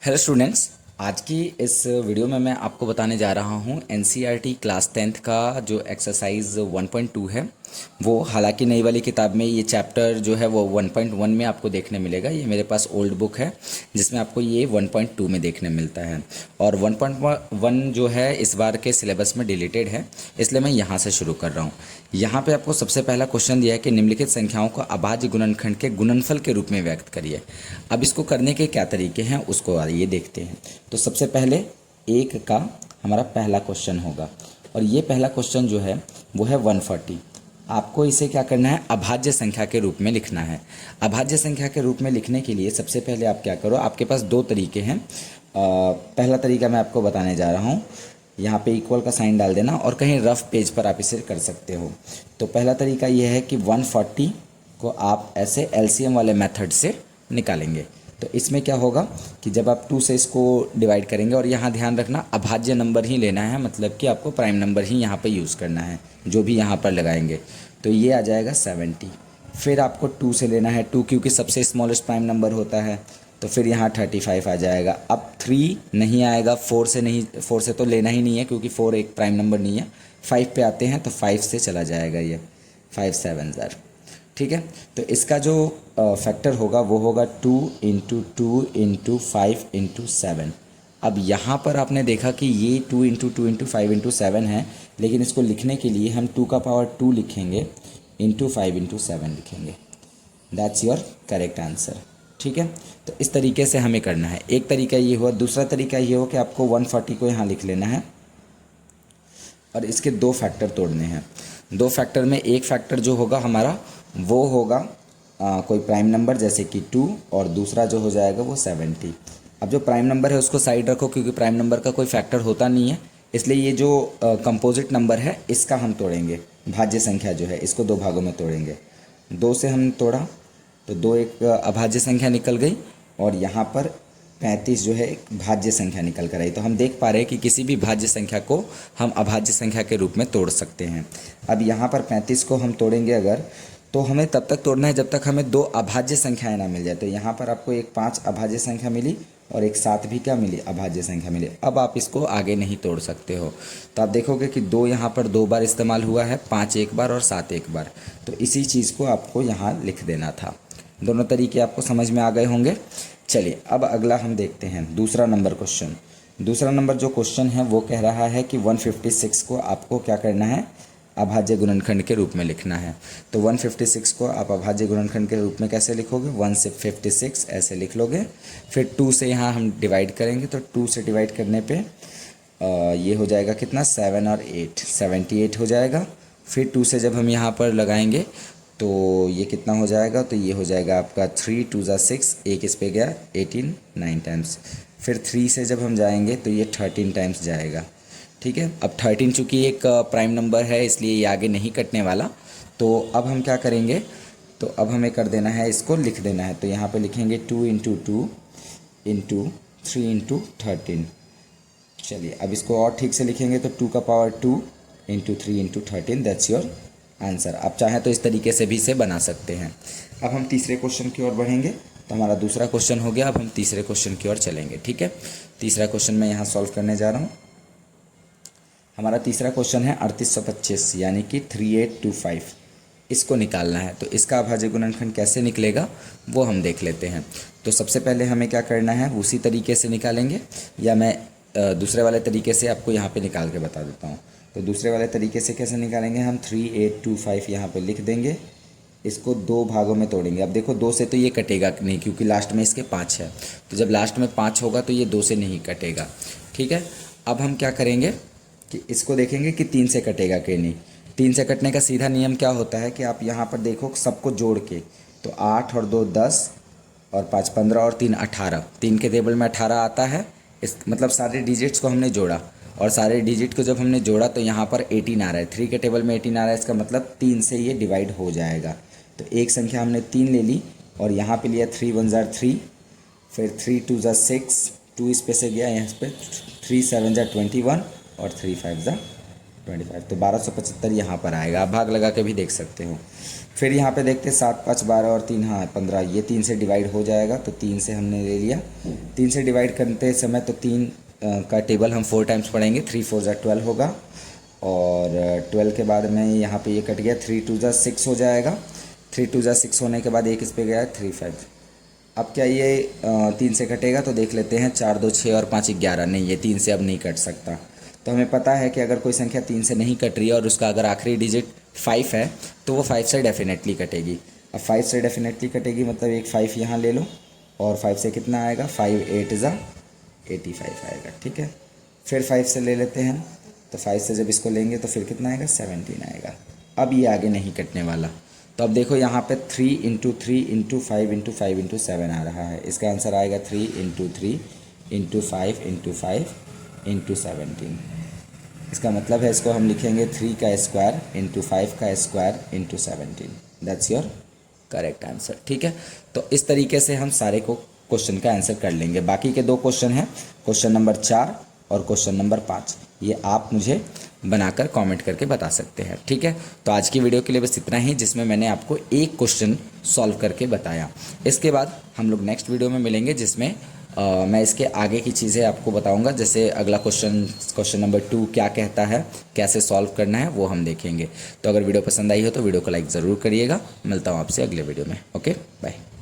Hello students, आज की इस वीडियो में मैं आपको बताने जा रहा हूँ एनसीईआरटी क्लास 10th का जो एक्सरसाइज 1.2 है वो। हालांकि नई वाली किताब में ये चैप्टर जो है वो 1.1 में आपको देखने मिलेगा। ये मेरे पास ओल्ड बुक है जिसमें आपको ये 1.2 में देखने मिलता है, और 1.1 जो है इस बार के सिलेबस में डिलीटेड है, इसलिए मैं यहाँ से शुरू कर रहा हूँ। यहाँ पे आपको सबसे पहला क्वेश्चन दिया है कि निम्नलिखित संख्याओं को अभाज्य गुणनखंड के गुणनफल के रूप में व्यक्त करिए। अब इसको करने के क्या तरीके हैं उसको आइए देखते हैं। तो सबसे पहले एक का हमारा पहला क्वेश्चन होगा, और ये पहला क्वेश्चन जो है वो है 140। आपको इसे क्या करना है, अभाज्य संख्या के रूप में लिखना है। अभाज्य संख्या के रूप में लिखने के लिए सबसे पहले आप क्या करो, आपके पास दो तरीके हैं। पहला तरीका मैं आपको बताने जा रहा हूँ। यहाँ पे इक्वल का साइन डाल देना, और कहीं रफ पेज पर आप इसे कर सकते हो। तो पहला तरीका ये है कि 140 को आप ऐसे एलसीएम वाले मेथड से निकालेंगे। तो इसमें क्या होगा कि जब आप 2 से इसको डिवाइड करेंगे, और यहाँ ध्यान रखना अभाज्य नंबर ही लेना है, मतलब कि आपको प्राइम नंबर ही यहाँ पे यूज़ करना है जो भी यहाँ पर लगाएंगे। तो ये आ जाएगा 70। फिर आपको 2 से लेना है, 2 क्योंकि सबसे स्मॉलेस्ट प्राइम नंबर होता है, तो फिर यहाँ 35 आ जाएगा। अब 3 नहीं आएगा, 4 से नहीं, 4 से तो लेना ही नहीं है क्योंकि 4 एक प्राइम नंबर नहीं है। 5 पे आते हैं तो 5 से चला जाएगा, ये 5 7 ज़र। ठीक है, तो इसका जो फैक्टर होगा वो होगा 2 इंटू 2 इंटू 5 इंटू 7। अब यहाँ पर आपने देखा कि ये 2 इंटू 2 इंटू 5 इंटू 7 है, लेकिन इसको लिखने के लिए हम 2 का पावर 2 लिखेंगे, इंटू 5 इंटू 7 लिखेंगे। That's your correct answer. ठीक है, तो इस तरीके से हमें करना है। एक तरीका ये हुआ। दूसरा तरीका ये हो कि आपको 140 को यहाँ लिख लेना है, और इसके दो फैक्टर तोड़ने हैं। दो फैक्टर में एक फैक्टर जो होगा हमारा वो होगा कोई प्राइम नंबर जैसे कि 2, और दूसरा जो हो जाएगा वो 70। अब जो प्राइम नंबर है उसको साइड रखो, क्योंकि प्राइम नंबर का कोई फैक्टर होता नहीं है, इसलिए ये जो कंपोजिट नंबर है इसका हम तोड़ेंगे। भाज्य संख्या जो है इसको दो भागों में तोड़ेंगे। 2 से हम तोड़ा तो 2 एक अभाज्य संख्या निकल गई, और यहाँ पर 35 जो है एक भाज्य संख्या निकल कर आई। तो हम देख पा रहे हैं कि किसी भी भाज्य संख्या को हम अभाज्य संख्या के रूप में तोड़ सकते हैं। अब यहाँ पर 35 को हम तोड़ेंगे अगर, तो हमें तब तक तोड़ना है जब तक हमें 2 अभाज्य संख्याएं ना मिल जाए। तो यहाँ पर आपको एक 5 अभाज्य संख्या मिली, और एक 7 भी क्या मिली, अभाज्य संख्या मिली। अब आप इसको आगे नहीं तोड़ सकते हो। तो आप देखोगे कि 2 यहाँ पर 2 बार इस्तेमाल हुआ है, 5 एक बार और 7 एक बार। तो इसी चीज़ को आपको यहाँ लिख देना था। दोनों तरीके आपको समझ में आ गए होंगे। चलिए अब अगला हम देखते हैं दूसरा नंबर क्वेश्चन। दूसरा नंबर जो क्वेश्चन है वो कह रहा है कि 156 को आपको क्या करना है, अभाज्य गुणनखंड के रूप में लिखना है। तो 156 को आप अभाज्य गुणनखंड के रूप में कैसे लिखोगे, 1 से 56 ऐसे लिख लोगे। फिर 2 से यहाँ हम डिवाइड करेंगे, तो 2 से डिवाइड करने पे ये हो जाएगा कितना, 7 और 8 78 हो जाएगा। फिर 2 से जब हम यहाँ पर लगाएंगे तो ये कितना हो जाएगा, तो ये हो जाएगा आपका 3 2 ज़ा 6, एक इस पे गया 18 9 टाइम्स। फिर 3 से जब हम जाएंगे तो ये 13 टाइम्स जाएगा। ठीक है, अब 13 चूँकि एक प्राइम नंबर है इसलिए ये आगे नहीं कटने वाला। तो अब हम क्या करेंगे, तो अब हमें कर देना है, इसको लिख देना है। तो यहाँ पे लिखेंगे 2 इंटू 2 इंटू 3 इंटू 13। चलिए अब इसको और ठीक से लिखेंगे तो 2 का power 2 into 3 into 13, that's your answer. आप चाहें तो इस तरीके से भी इसे बना सकते हैं। अब हम तीसरे क्वेश्चन की ओर बढ़ेंगे। तो हमारा दूसरा क्वेश्चन हो गया, अब हम तीसरे क्वेश्चन की ओर चलेंगे। ठीक है, तीसरा क्वेश्चन मैं यहाँ सॉल्व करने जा रहा हूँ। हमारा तीसरा क्वेश्चन है 3825, यानी कि 3825। इसको निकालना है। तो इसका अभाज्य गुणनखंड कैसे निकलेगा वो हम देख लेते हैं। तो सबसे पहले हमें क्या करना है, उसी तरीके से निकालेंगे, या मैं दूसरे वाले तरीके से आपको यहाँ पे निकाल के बता देता हूँ। तो दूसरे वाले तरीके से कैसे निकालेंगे, हम 3825 यहाँ पे लिख देंगे, इसको 2 भागों में तोड़ेंगे। अब देखो 2 से तो ये कटेगा नहीं, क्योंकि लास्ट में इसके 5 है। तो जब लास्ट में 5 होगा तो ये 2 से नहीं कटेगा। ठीक है, अब हम क्या करेंगे कि इसको देखेंगे कि 3 से कटेगा कि नहीं। 3 से कटने का सीधा नियम क्या होता है कि आप यहाँ पर देखो सबको जोड़ के, तो 8 और 2 10 और 5 15 और 3 18। 3 के टेबल में 18 आता है। इस मतलब सारे डिजिट्स को हमने जोड़ा, और सारे डिजिट को जब हमने जोड़ा तो यहाँ पर 18 आ रहा है। 3 के टेबल में 18 आ रहा है, इसका मतलब 3 से ये डिवाइड हो जाएगा। तो एक संख्या हमने 3 ले ली, और यहाँ पे लिया 3 1 ज़ा 3, फिर 3 2 ज़ा 6, 2 इस पे से गया यहाँ पे, 3 7 ज़ा 21 और 3 5 ज़ा 25, तो 1275 यहाँ पर आएगा। आप भाग लगा के भी देख सकते हो। फिर यहाँ पे देखते हैं 7 5 12 और 3, हाँ 15, ये 3 से डिवाइड हो जाएगा, तो 3 से हमने ले लिया। 3 से डिवाइड करते समय तो 3 का टेबल हम 4 टाइम्स पढ़ेंगे। 3 4 ज़ा 12 होगा, और 12 के बाद में यहाँ पे ये कट गया, 3 2 ज़ा 6 हो जाएगा। 3 2 ज़ा 6 होने के बाद एक इस पे गया 3 5। अब क्या ये 3 से कटेगा, तो देख लेते हैं। 4 2 6 और 5 11, नहीं ये 3 से अब नहीं कट सकता। तो हमें पता है कि अगर कोई संख्या 3 से नहीं कट रही है और उसका अगर आखिरी डिजिट 5 है, तो वो 5 से डेफिनेटली कटेगी। अब 5 से डेफिनेटली कटेगी मतलब एक 5 यहाँ ले लो, और 5 से कितना आएगा, 5 8 ज़ा 85 आएगा, ठीक है। फिर 5 से ले लेते हैं, तो 5 से जब इसको लेंगे तो फिर कितना आएगा, 17 आएगा। अब ये आगे नहीं कटने वाला। तो अब देखो यहाँ पे 3 इंटू 3 इंटू 5 इंटू 5 इंटू 7 आ रहा है। इसका आंसर आएगा 3 इंटू 3 इंटू 5 इंटू 5 इंटू 17। इसका मतलब है इसको हम लिखेंगे 3 का स्क्वायर इंटू 5 का square into 17। That's your correct answer, ठीक है। तो इस तरीके से हम सारे को क्वेश्चन का आंसर कर लेंगे। बाकी के 2 क्वेश्चन हैं, क्वेश्चन नंबर 4 और क्वेश्चन नंबर 5, ये आप मुझे बनाकर कमेंट करके बता सकते हैं, ठीक है। तो आज की वीडियो के लिए बस इतना ही, जिसमें मैंने आपको एक क्वेश्चन सॉल्व करके बताया। इसके बाद हम लोग नेक्स्ट वीडियो में मिलेंगे, जिसमें मैं इसके आगे की चीज़ें आपको बताऊंगा। जैसे अगला क्वेश्चन नंबर 2 क्या कहता है, कैसे सॉल्व करना है, वो हम देखेंगे। तो अगर वीडियो पसंद आई हो तो वीडियो को लाइक ज़रूर करिएगा। मिलता हूँ आपसे अगले वीडियो में। Okay, bye.